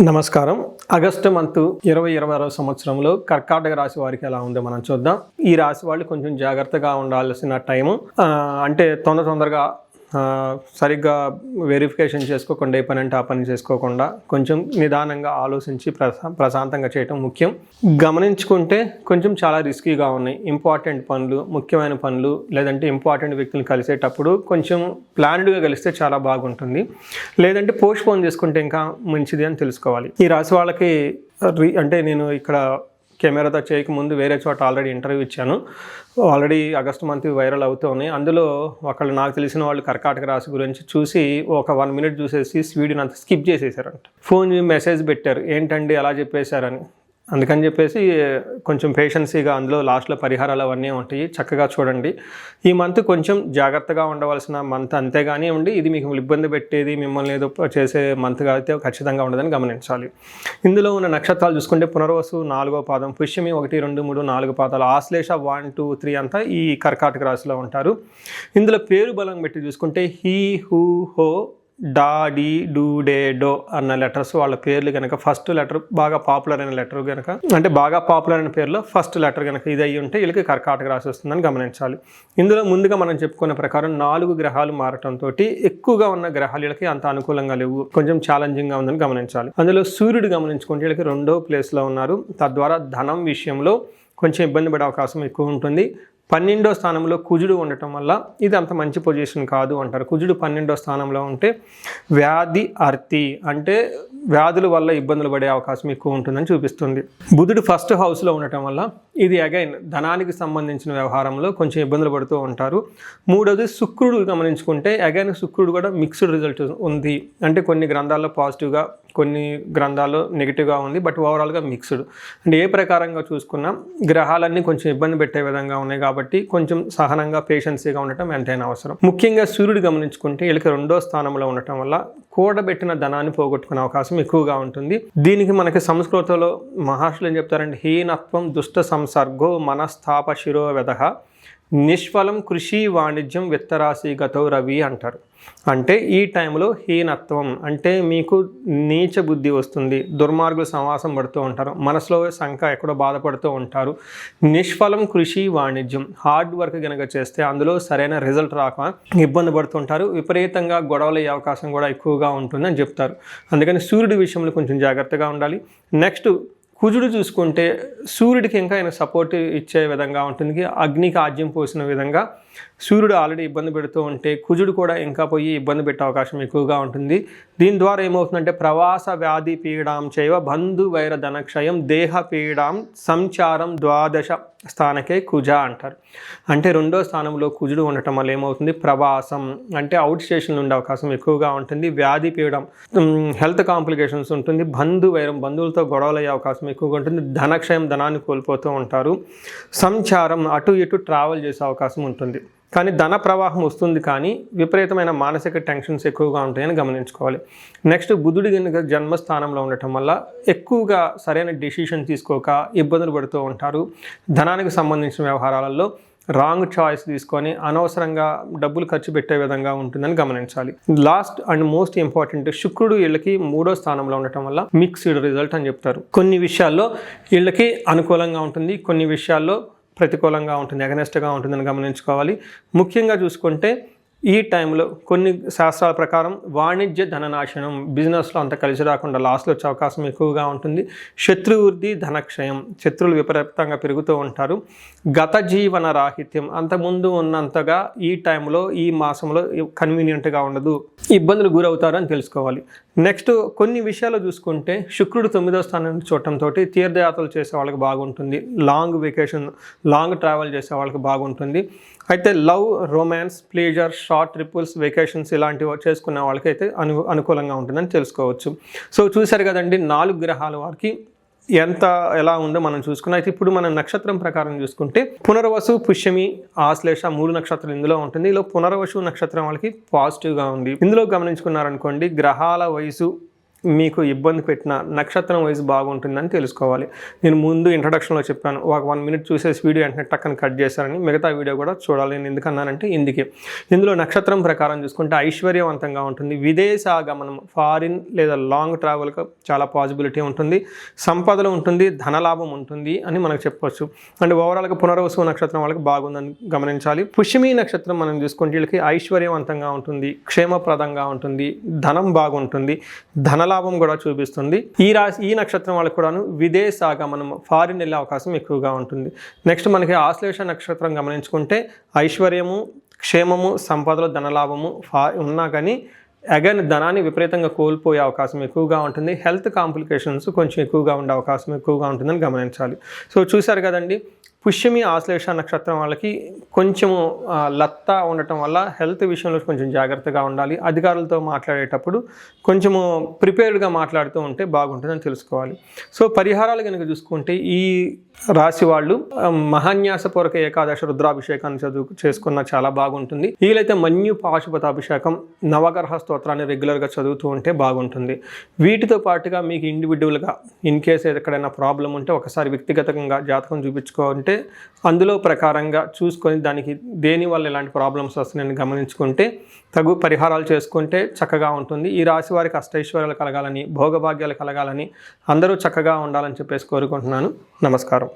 నమస్కారం. August month 2026 సంవత్సరంలో కర్కాటక రాశి వారికి ఎలా ఉందో మనం చూద్దాం. ఈ రాశి వాళ్ళు కొంచెం జాగ్రత్తగా ఉండాల్సిన టైము, అంటే తొందరగా సరిగ్గా వెరిఫికేషన్ చేసుకోకుండా ఏ పని అంటే ఆ పని చేసుకోకుండా కొంచెం నిదానంగా ఆలోచించి ప్రశాంతంగా చేయటం ముఖ్యం. గమనించుకుంటే కొంచెం చాలా రిస్కీగా ఉన్నాయి. ఇంపార్టెంట్ పనులు, ముఖ్యమైన పనులు, లేదంటే ఇంపార్టెంట్ వ్యక్తులను కలిసేటప్పుడు కొంచెం ప్లాన్డ్గా కలిస్తే చాలా బాగుంటుంది. లేదంటే పోస్ట్పోన్ చేసుకుంటే ఇంకా మంచిది అని తెలుసుకోవాలి. ఈ రాశి వాళ్ళకి అంటే నేను ఇక్కడ కెమెరాతో చేయకముందు వేరే చోట ఆల్రెడీ ఇంటర్వ్యూ ఇచ్చాను. ఆల్రెడీ ఆగస్టు మంత్ వైరల్ అవుతూ ఉన్నాయి. అందులో ఒకళ్ళు నాకు తెలిసిన వాళ్ళు కర్కాటక రాశి గురించి చూసి ఒక 1 మినిట్ చూసేసి వీడియోని అంతా స్కిప్ చేసేసారంట. ఫోన్ మెసేజ్ పెట్టారు, ఏంటండి అలా చెప్పేశారని. అందుకని చెప్పేసి కొంచెం పేషెన్సీగా అందులో లాస్ట్లో పరిహారాలు అవన్నీ ఉంటాయి, చక్కగా చూడండి. ఈ మంత్ కొంచెం జాగ్రత్తగా ఉండవలసిన మంత్, అంతేగాని ఉండి ఇది మీకు ఇబ్బంది పెట్టేది, మిమ్మల్ని ఏదో చేసే మంత్గా అయితే ఖచ్చితంగా ఉండదని గమనించాలి. ఇందులో ఉన్న నక్షత్రాలు చూసుకుంటే పునర్వసు 4వ పాదం, పుష్యమి 1, 2, 3, 4 పాదాలు, ఆశ్లేష 1, 2, 3 అంతా ఈ కర్కాటక రాశిలో ఉంటారు. ఇందులో పేరు బలం పెట్టి చూసుకుంటే హీ, హూ, హో, డా, డి, డూ, డే, డో అన్న లెటర్స్ వాళ్ళ పేర్లు కనుక ఫస్ట్ లెటర్ బాగా పాపులర్ అయిన లెటర్ కనుక, అంటే బాగా పాపులర్ అయిన పేర్లో ఫస్ట్ లెటర్ కనుక ఇది అయ్యి ఉంటే వీళ్ళకి కర్కాటక రాశి వస్తుందని గమనించాలి. ఇందులో ముందుగా మనం చెప్పుకున్న ప్రకారం 4 గ్రహాలు మారటంతో ఎక్కువగా ఉన్న గ్రహాలు వీళ్ళకి అంత అనుకూలంగా లేవు, కొంచెం ఛాలెంజింగ్గా ఉందని గమనించాలి. అందులో సూర్యుడు గమనించుకుంటే వీళ్ళకి 2వ ప్లేస్లో ఉన్నారు. తద్వారా ధనం విషయంలో కొంచెం ఇబ్బంది పడే అవకాశం ఎక్కువ ఉంటుంది. 12వ స్థానంలో కుజుడు ఉండటం వల్ల ఇది అంత మంచి పొజిషన్ కాదు అంటారు. కుజుడు 12వ స్థానంలో ఉంటే వ్యాధి అర్తి, అంటే వ్యాధుల వల్ల ఇబ్బందులు పడే అవకాశం ఎక్కువ ఉంటుందని చూపిస్తుంది. బుధుడు ఫస్ట్ హౌస్లో ఉండటం వల్ల ఇది అగైన్ ధనానికి సంబంధించిన వ్యవహారంలో కొంచెం ఇబ్బందులు పడుతూ ఉంటారు. 3వది శుక్రుడు గమనించుకుంటే అగైన్ శుక్రుడు కూడా మిక్స్డ్ రిజల్ట్ ఉంది. అంటే కొన్ని గ్రంథాల్లో పాజిటివ్గా, కొన్ని గ్రంథాల్లో నెగిటివ్గా ఉంది, బట్ ఓవరాల్గా మిక్స్డ్. అంటే ఏ ప్రకారంగా చూసుకున్నా గ్రహాలన్నీ కొంచెం ఇబ్బంది పెట్టే విధంగా ఉన్నాయి కాబట్టి కొంచెం సహనంగా పేషెన్సీగా ఉండటం ఎంతైనా అవసరం. ముఖ్యంగా సూర్యుడు గమనించుకుంటే వీళ్ళకి 2వ స్థానంలో ఉండటం వల్ల కూడబెట్టిన ధనాన్ని పోగొట్టుకునే అవకాశం ఎక్కువగా ఉంటుంది. దీనికి మనకి సంస్కృతంలో మహర్షులు ఏం చెప్తారంటే హీనత్వం దుష్ట సంసర్గో మనస్థాప శిరోవెదః నిష్ఫలం కృషి వాణిజ్యం విత్తరాశి గతో రవి అంటారు. అంటే ఈ టైంలో హీనత్వం అంటే మీకు నీచ బుద్ధి వస్తుంది, దుర్మార్గుల సమాసం పడుతూ ఉంటారు, మనసులో శంక ఎక్కడో బాధపడుతూ ఉంటారు. నిష్ఫలం కృషి వాణిజ్యం, హార్డ్ వర్క్ కనుక చేస్తే అందులో సరైన రిజల్ట్ రాక ఇబ్బంది పడుతుంటారు. విపరీతంగా గొడవలు అయ్యే అవకాశం కూడా ఎక్కువగా ఉంటుందని చెప్తారు. అందుకని సూర్యుడి విషయంలో కొంచెం జాగ్రత్తగా ఉండాలి. నెక్స్ట్ కుజుడు చూసుకుంటే సూర్యుడికి ఇంకా ఆయన సపోర్ట్ ఇచ్చే విధంగా ఉంటుంది. అగ్నికి ఆజ్యం పోసిన విధంగా సూర్యుడు ఆల్రెడీ ఇబ్బంది పెడుతూ ఉంటే కుజుడు కూడా ఇంకా పోయి ఇబ్బంది పెట్టే అవకాశం ఎక్కువగా ఉంటుంది. దీని ద్వారా ఏమవుతుందంటే ప్రవాస వ్యాధి పీడాం చైవ బంధు వైర ధనక్షయం దేహ పీడాం సంచారం ద్వాదశ స్థానకే కుజ అంటారు. అంటే 2వ స్థానంలో కుజుడు ఉండటం వల్ల ఏమవుతుంది, ప్రవాసం అంటే అవుట్ స్టేషన్లో ఉండే అవకాశం ఎక్కువగా ఉంటుంది. వ్యాధి పీడం, హెల్త్ కాంప్లికేషన్స్ ఉంటుంది. బంధు వైరం, బంధువులతో గొడవలు అయ్యే అవకాశం ఎక్కువగా ఉంటుంది. ధనక్షయం, ధనాన్ని కోల్పోతూ ఉంటారు. సంచారం, అటు ఇటు ట్రావెల్ చేసే అవకాశం ఉంటుంది. కానీ ధన ప్రవాహం వస్తుంది, కానీ విపరీతమైన మానసిక టెన్షన్స్ ఎక్కువగా ఉంటాయని గమనించుకోవాలి. నెక్స్ట్ బుధుడి కనుక జన్మస్థానంలో ఉండటం వల్ల ఎక్కువగా సరైన డెసిషన్ తీసుకోక ఇబ్బందులు పడుతూ ఉంటారు. ధనానికి సంబంధించిన వ్యవహారాలలో రాంగ్ చాయిస్ తీసుకొని అనవసరంగా డబ్బులు ఖర్చు పెట్టే విధంగా ఉంటుందని గమనించాలి. లాస్ట్ అండ్ మోస్ట్ ఇంపార్టెంట్, శుక్రుడు వీళ్ళకి 3వ స్థానంలో ఉండటం వల్ల మిక్స్డ్ రిజల్ట్ అని చెప్తారు. కొన్ని విషయాల్లో వీళ్ళకి అనుకూలంగా ఉంటుంది, కొన్ని విషయాల్లో ప్రతికూలంగా ఉంటుంది, అగనెస్ట్గా ఉంటుందని గమనించుకోవాలి. ముఖ్యంగా చూసుకుంటే ఈ టైంలో కొన్ని శాస్త్రాల ప్రకారం వాణిజ్య ధననాశనం, బిజినెస్లో అంత కలిసి రాకుండా లాస్లో వచ్చే అవకాశం ఎక్కువగా ఉంటుంది. శత్రువృద్ధి, ధనక్షయం, శత్రువులు విపరీతంగా పెరుగుతూ ఉంటారు. గత జీవన రాహిత్యం, అంతకుముందు ఉన్నంతగా ఈ టైంలో ఈ మాసంలో కన్వీనియంట్గా ఉండదు, ఇబ్బందులు గురవుతారు అని తెలుసుకోవాలి. నెక్స్ట్ కొన్ని విషయాలు చూసుకుంటే శుక్రుడు 9వ స్థానాన్ని చూడటంతో తీర్థయాత్రలు చేసే వాళ్ళకి బాగుంటుంది. లాంగ్ వెకేషన్, లాంగ్ ట్రావెల్ చేసే వాళ్ళకి బాగుంటుంది. అయితే love, romance, pleasure, short triples, vacations ఇలాంటివి చేసుకునే వాళ్ళకైతే అనుకూలంగా ఉంటుందని తెలుసుకోవచ్చు. సో చూశారు కదండి 4 గ్రహాల వారికి ఎలా ఉందో మనం చూసుకున్నాం. అయితే ఇప్పుడు మనం నక్షత్రం ప్రకారం చూసుకుంటే పునర్వసు, పుష్యమి, ఆశ్లేష 3 నక్షత్రాలు ఇందులో ఉంటుంది. ఇందులో పునర్వసు నక్షత్రం వాళ్ళకి పాజిటివ్గా ఉంది. ఇందులో గమనించుకున్నారనుకోండి గ్రహాల వయసు మీకు ఇబ్బంది పెట్టిన నక్షత్రం వైజ్ బాగుంటుందని తెలుసుకోవాలి. నేను ముందు ఇంట్రడక్షన్లో చెప్పాను, ఒక 1 మినిట్ చూసేసి వీడియో వెంటనే టక్కని కట్ చేశారని. మిగతా వీడియో కూడా చూడాలి. నేను ఎందుకన్నానంటే ఇందులో నక్షత్రం ప్రకారం చూసుకుంటే ఐశ్వర్యవంతంగా ఉంటుంది, విదేశాగమనం ఫారిన్ లేదా లాంగ్ ట్రావెల్కి చాలా పాసిబిలిటీ ఉంటుంది, సంపదలు ఉంటుంది, ధనలాభం ఉంటుంది అని మనకు చెప్పవచ్చు. అండ్ ఓవరాల్గా పునర్వసు నక్షత్రం వాళ్ళకి బాగుందని గమనించాలి. పుష్యమి నక్షత్రం మనం చూసుకుంటే వీళ్ళకి ఐశ్వర్యవంతంగా ఉంటుంది, క్షేమప్రదంగా ఉంటుంది, ధనం బాగుంటుంది, ధనలాభం కూడా చూపిస్తుంది. ఈ నక్షత్రం వాళ్ళకి కూడాను విదేశాగమనం ఫారిన్ వెళ్ళే అవకాశం ఎక్కువగా ఉంటుంది. నెక్స్ట్ మనకి ఆశ్లేష నక్షత్రం గమనించుకుంటే ఐశ్వర్యము, క్షేమము, సంపదలు, ధనలాభము ఉన్నా కానీ అగైన్ ధనాన్ని విపరీతంగా కోల్పోయే అవకాశం ఎక్కువగా ఉంటుంది. హెల్త్ కాంప్లికేషన్స్ కొంచెం ఎక్కువగా ఉండే అవకాశం ఎక్కువగా ఉంటుందని గమనించాలి. సో చూశారు కదండి, పుష్యమి ఆశ్లేష నక్షత్రం వాళ్ళకి కొంచెము లత్తా ఉండటం వల్ల హెల్త్ విషయంలో కొంచెం జాగ్రత్తగా ఉండాలి. అధికారులతో మాట్లాడేటప్పుడు కొంచెము ప్రిపేర్డ్గా మాట్లాడుతూ ఉంటే బాగుంటుందని తెలుసుకోవాలి. సో పరిహారాలు కనుక చూసుకుంటే ఈ రాశి వాళ్ళు మహాన్యాసపూర్వక ఏకాదశి రుద్రాభిషేకాన్ని చేసుకున్న చాలా బాగుంటుంది. వీలైతే మన్యు పాశుపతాభిషేకం, నవగ్రహ స్తోత్రాన్ని రెగ్యులర్గా చదువుతూ ఉంటే బాగుంటుంది. వీటితో పాటుగా మీకు ఇండివిజువల్గా ఇన్ కేస్ ఎక్కడైనా ప్రాబ్లం ఉంటే ఒకసారి వ్యక్తిగతంగా జాతకం చూపించుకుంటే అందులో ప్రకారంగా చూసుకొని దానికి దేనివల్ల ఎలాంటి ప్రాబ్లమ్స్ వస్తున్నాయని గమనించుకుంటే తగు పరిహారాలు చేసుకుంటే చక్కగా ఉంటుంది. ఈ రాశి వారికి అష్టైశ్వర్యాలు కలగాలని, భోగభాగ్యాలు కలగాలని, అందరూ చక్కగా ఉండాలని చెప్పేసి కోరుకుంటున్నాను. నమస్కారం.